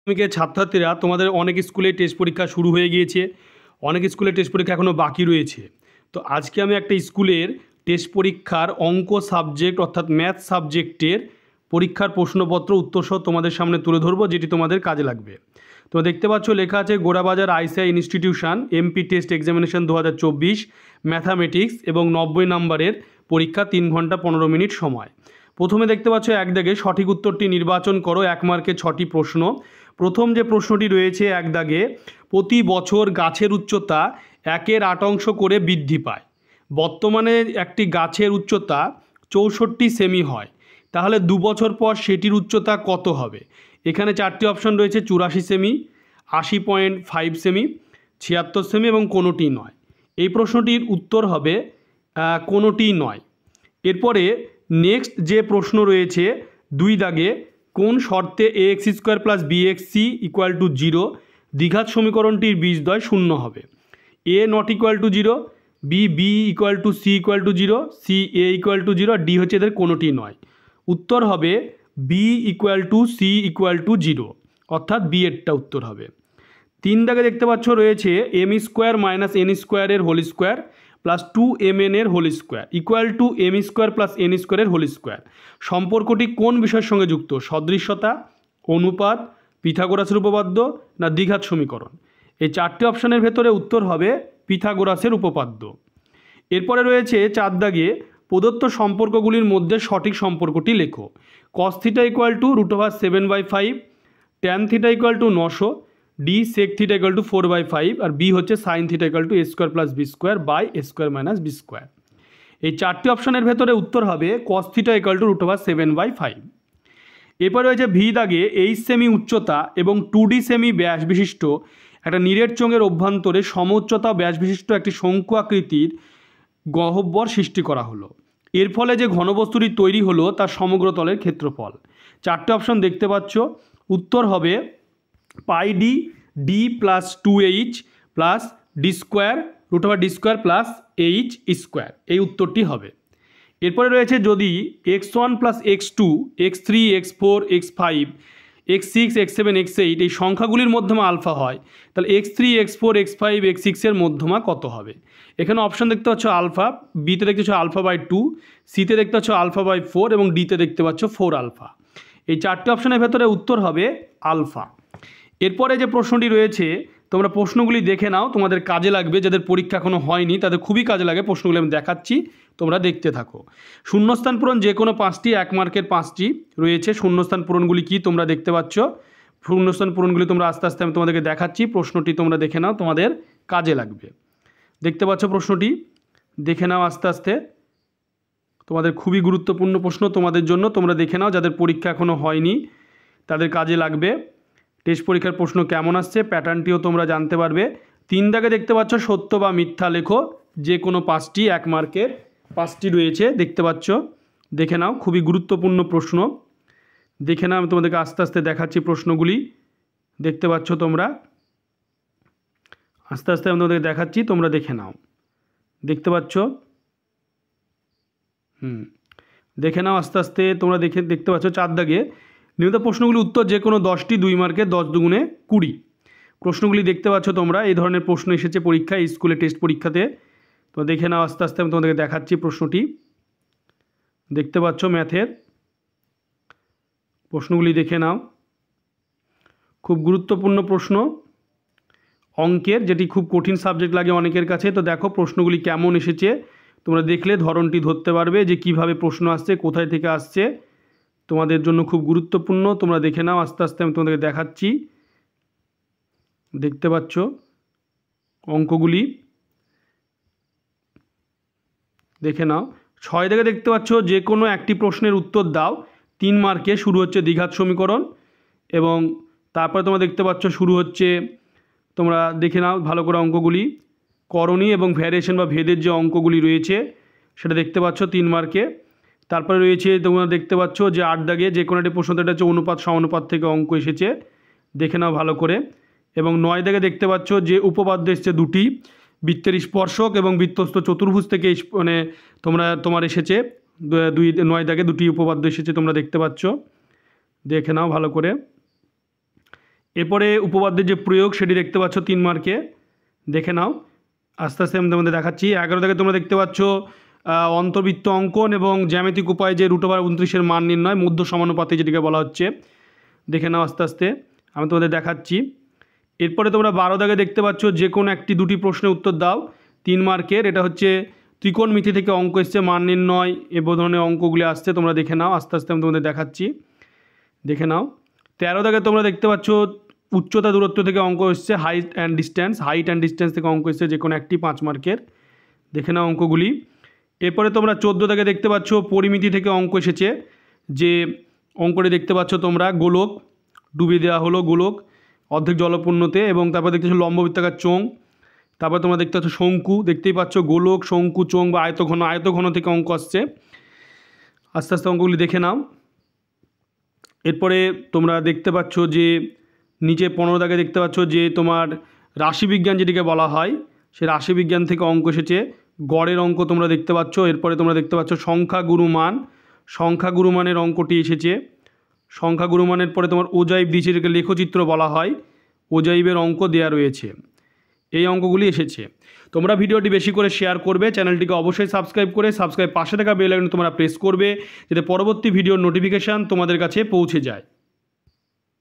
মাধ্যমিকের ছাত্রছাত্রীরা তোমাদের অনেক স্কুলে টেস্ট পরীক্ষা শুরু হয়ে গিয়েছে, অনেক স্কুলে টেস্ট পরীক্ষা এখনও বাকি রয়েছে। তো আজকে আমি একটা স্কুলের টেস্ট পরীক্ষার অঙ্ক সাবজেক্ট অর্থাৎ ম্যাথ সাবজেক্টের পরীক্ষার প্রশ্নপত্র উত্তরসহ তোমাদের সামনে তুলে ধরবো, যেটি তোমাদের কাজে লাগবে। তো দেখতে পাচ্ছ লেখা আছে Gorabazar ICI institution MP test examination 2024 mathematics এবং 90 নম্বরের পরীক্ষা 3 ঘন্টা 15 মিনিট সময়। প্রথমে দেখতে পাচ্ছ এক দাগে সঠিক উত্তরটি নির্বাচন করো। 1 মার্কে 6টি প্রশ্ন। প্রথম যে প্রশ্নটি রয়েছে এক দাগে, প্রতি বছর গাছের উচ্চতা 1/8 করে বৃদ্ধি পায়। বর্তমানে একটি গাছের উচ্চতা 64 সেমি হয়, তাহলে 2 বছর পর সেটির উচ্চতা কত হবে? এখানে 4টি অপশন রয়েছে: 84 সেমি, 80.5 সেমি, 76 সেমি এবং কোনোটি নয়। এই প্রশ্নটির উত্তর হবে কোনোটি নয়। এরপরে নেক্সট যে প্রশ্ন রয়েছে 2 দাগে, কোন শর্তে ax² + bxc = 0 দ্বিঘাত সমীকরণটির বীজদ্বয় শূন্য হবে? a ≠ 0, b = c = 0, c a = 0, d হচ্ছে এদের কোনোটি নয়। উত্তর হবে b = c = 0, অর্থাৎ বি এরটা উত্তর হবে। 3 দাগে দেখতে পাচ্ছ রয়েছে m² - n² এর হোল স্কোয়ার প্লাস 2mn এর whole square equal to m² + n² এর হোল স্কোয়ার। সম্পর্কটি কোন বিষয়ের সঙ্গে যুক্ত? সদৃশ্যতা, অনুপাত, পিথাগোরাসের উপপাদ্য না দ্বিঘাত সমীকরণ? এই 4টি অপশানের ভেতরে উত্তর হবে পিথাগোরাসের উপপাদ্য। এরপরে রয়েছে 4 দাগে, প্রদত্ত সম্পর্কগুলির মধ্যে সঠিক সম্পর্কটি লেখো। cos θ = √7/5, tan θ = 900, d sec θ = 4/5 আর b হচ্ছে sin θ = a² + b² - b²। এই 4টি অপশনের ভেতরে উত্তর হবে cos θ = √7/5। এরপর রয়েছে ভি দাগে, h সেমি উচ্চতা এবং 2d সেমি ব্যাস বিশিষ্ট একটা নিরেট চোঙের অভ্যন্তরে সমউচ্চতা ব্যাস বিশিষ্ট একটি শঙ্কু আকৃতির গহ্বর সৃষ্টি করা হলো। এর ফলে যে ঘনবস্তুটি তৈরি হলো তার সমগ্র তলের ক্ষেত্রফল। 4টে অপশন দেখতে পাচ্ছ। উত্তর হবে πd d + 2h + d² √d² + h²। এই উত্তরটি হবে। এরপরে রয়েছে যদি x1 + x2 x3 x4 x5 x6 x7 x8 এই সংখ্যাগুলির মধ্যমা আলফা হয়, তাহলে x3 x4 x5 x6 এর মধ্যমা কত হবে? এখানে অপশন দেখতে পাচ্ছ আলফা, বিতে দেখতে পাচ্ছ α/2, সিতে দেখতে পাচ্ছ α/4 এবং ডিতে দেখতে পাচ্ছ 4 আলফা। এই 4টে অপশনের ভেতরে উত্তর হবে আলফা। এরপরে যে প্রশ্নটি রয়েছে, তোমরা প্রশ্নগুলি দেখে নাও, তোমাদের কাজে লাগবে। যাদের পরীক্ষা এখনো হয়নি তাদের খুবই কাজে লাগে। প্রশ্নগুলি আমি দেখাচ্ছি, তোমরা দেখতে থাকো। শূন্যস্থান পূরণ যে কোনো 5টি, 1 মার্কের 5টি রয়েছে। শূন্যস্থান পূরণগুলি কি তোমরা দেখতে পাচ্ছ। শূন্যস্থান পূরণগুলি তোমরা আস্তে আস্তে আমি তোমাদেরকে দেখাচ্ছি। প্রশ্নটি তোমরা দেখে নাও, তোমাদের কাজে লাগবে। দেখতে পাচ্ছ প্রশ্নটি, দেখে নাও আস্তে আস্তে। তোমাদের খুবই গুরুত্বপূর্ণ প্রশ্ন তোমাদের জন্য, তোমরা দেখে নাও। যাদের পরীক্ষা এখনো হয়নি তাদের কাজে লাগবে। টেস্ট পরীক্ষার প্রশ্ন কেমন আসছে প্যাটার্নটিও তোমরা জানতে পারবে। 3 দাগে দেখতে পাচ্ছ সত্য বা মিথ্যা লেখো। যে কোনো 5টি, 1 মার্কের 5টি রয়েছে, দেখতে পাচ্ছ। দেখে নাও, খুবই গুরুত্বপূর্ণ প্রশ্ন। দেখে নাও, আমি তোমাদেরকে আস্তে আস্তে দেখাচ্ছি প্রশ্নগুলি। দেখতে পাচ্ছ তোমরা, আস্তে আস্তে আমি তোমাদেরকে দেখাচ্ছি, তোমরা দেখে নাও। দেখতে পাচ্ছ, দেখে নাও আস্তে আস্তে তোমরা দেখতে পাচ্ছ। 4 দাগে নিয়মিত প্রশ্নগুলি উত্তর যে কোনো 10টি, 2 মার্কে 10 দুগুণে 20 প্রশ্নগুলি দেখতে পাচ্ছ তোমরা। এই ধরনের প্রশ্ন এসেছে পরীক্ষায়, স্কুলে টেস্ট পরীক্ষাতে। তো দেখে নাও আস্তে আস্তে আমি তোমাদেরকে দেখাচ্ছি প্রশ্নটি। দেখতে পাচ্ছ ম্যাথের প্রশ্নগুলি, দেখে নাও। খুব গুরুত্বপূর্ণ প্রশ্ন অঙ্কের, যেটি খুব কঠিন সাবজেক্ট লাগে অনেকের কাছে। তো দেখো প্রশ্নগুলি কেমন এসেছে, তোমরা দেখলে ধরনটি ধরতে পারবে যে কিভাবে প্রশ্ন আসছে, কোথায় থেকে আসছে। তোমাদের জন্য খুব গুরুত্বপূর্ণ, তোমরা দেখে নাও আস্তে আস্তে আমি তোমাদেরকে দেখাচ্ছি। দেখতে পাচ্ছ অঙ্কগুলি, দেখে নাও। 6 দাগে দেখতে পাচ্ছ যে কোনো একটি প্রশ্নের উত্তর দাও। 3 মার্কে শুরু হচ্ছে দ্বিঘাত সমীকরণ, এবং তারপরে তোমরা দেখতে পাচ্ছ শুরু হচ্ছে, তোমরা দেখে নাও ভালো করে অঙ্কগুলি। করণী এবং ভ্যারিয়েশন বা ভেদের যে অঙ্কগুলি রয়েছে সেটা দেখতে পাচ্ছ 3 মার্কে। তারপরে রয়েছে তোমরা দেখতে পাচ্ছ যে 8 দাগে যে কোনো একটি প্রশ্ন, এটা হচ্ছে অনুপাত সমানুপাত থেকে অঙ্ক এসেছে, দেখে নাও ভালো করে। এবং 9 দাগে দেখতে পাচ্ছ যে উপপাদ্য এসছে 2টি, বৃত্তের স্পর্শক এবং বৃত্তস্থ চতুর্ভুজ থেকে মানে তোমার এসেছে 9 দাগে 2টি উপপাদ্য এসেছে, তোমরা দেখতে পাচ্ছ। দেখে নাও ভালো করে। এরপরে উপপাদ্যের যে প্রয়োগ সেটি দেখতে পাচ্ছ 3 মার্কে, দেখে নাও। আস্তে আস্তে আমি তোমাদের দেখাচ্ছি। 11 থেকে তোমরা দেখতে পাচ্ছ অন্তর্বৃত্ত অঙ্কন এবং জ্যামিতিক উপায় যে √29 মান নির্ণয়, মধ্য সমানুপাতে যেটিকে বলা হচ্ছে, দেখে নাও আস্তে আস্তে, আমি তোমাদের দেখাচ্ছি। এরপরে তোমরা 12 দাগে দেখতে পাচ্ছ যে কোনো একটি 2টি প্রশ্নের উত্তর দাও, 3 মার্কের। এটা হচ্ছে ত্রিকোণমিতি থেকে অঙ্ক এসছে, মান নির্ণয় এ ধরনের অঙ্কগুলি আসছে, তোমরা দেখে নাও আস্তে আস্তে, আমি তোমাদের দেখাচ্ছি, দেখে নাও। 13 দাগে তোমরা দেখতে পাচ্ছ উচ্চতা দূরত্ব থেকে অঙ্ক এসছে, হাইট অ্যান্ড ডিস্ট্যান্স থেকে অঙ্ক এসছে, যে কোনো একটি 5 মার্কের, দেখে নাও অঙ্কগুলি। এরপরে তোমরা 14 দাগে দেখতে পাচ্ছ পরিমিতি থেকে অঙ্ক এসেছে, যে অঙ্কটি দেখতে পাচ্ছ তোমরা, গোলক ডুবিয়ে দেওয়া হলো, গোলক অর্ধেক জলপূর্ণতে, এবং তারপর দেখতে পাচ্ছ লম্ববৃত্তাকার চোঙ, তারপর তোমরা দেখতে পাচ্ছ শঙ্কু, দেখতেই পাচ্ছ গোলক, শঙ্কু, চোঙ বা আয়তঘন থেকে অঙ্ক আসছে। আস্তে আস্তে অঙ্কগুলি দেখে নাও। এরপরে তোমরা দেখতে পাচ্ছ যে নিচে 15 দাগে দেখতে পাচ্ছ যে তোমার রাশিবিজ্ঞান যেটিকে বলা হয়, সে রাশিবিজ্ঞান থেকে অঙ্ক এসেছে, গড়ের অঙ্ক তোমরা দেখতে পাচ্ছ। এরপরে তোমরা দেখতে পাচ্ছ সংখ্যাগুরুমানের অঙ্কটি এসেছে। সংখ্যাগুরুমানের পরে তোমার ওজাইব দিয়েছে, যেটাকে লেখচিত্র বলা হয়, ওজাইবের অঙ্ক দেয়া রয়েছে, এই অঙ্কগুলি এসেছে। তোমরা ভিডিওটি বেশি করে শেয়ার করবে, চ্যানেলটিকে অবশ্যই সাবস্ক্রাইব পাশে থাকা বেল আইকন তোমরা প্রেস করবে, যাতে পরবর্তী ভিডিওর নোটিফিকেশান তোমাদের কাছে পৌঁছে যায়।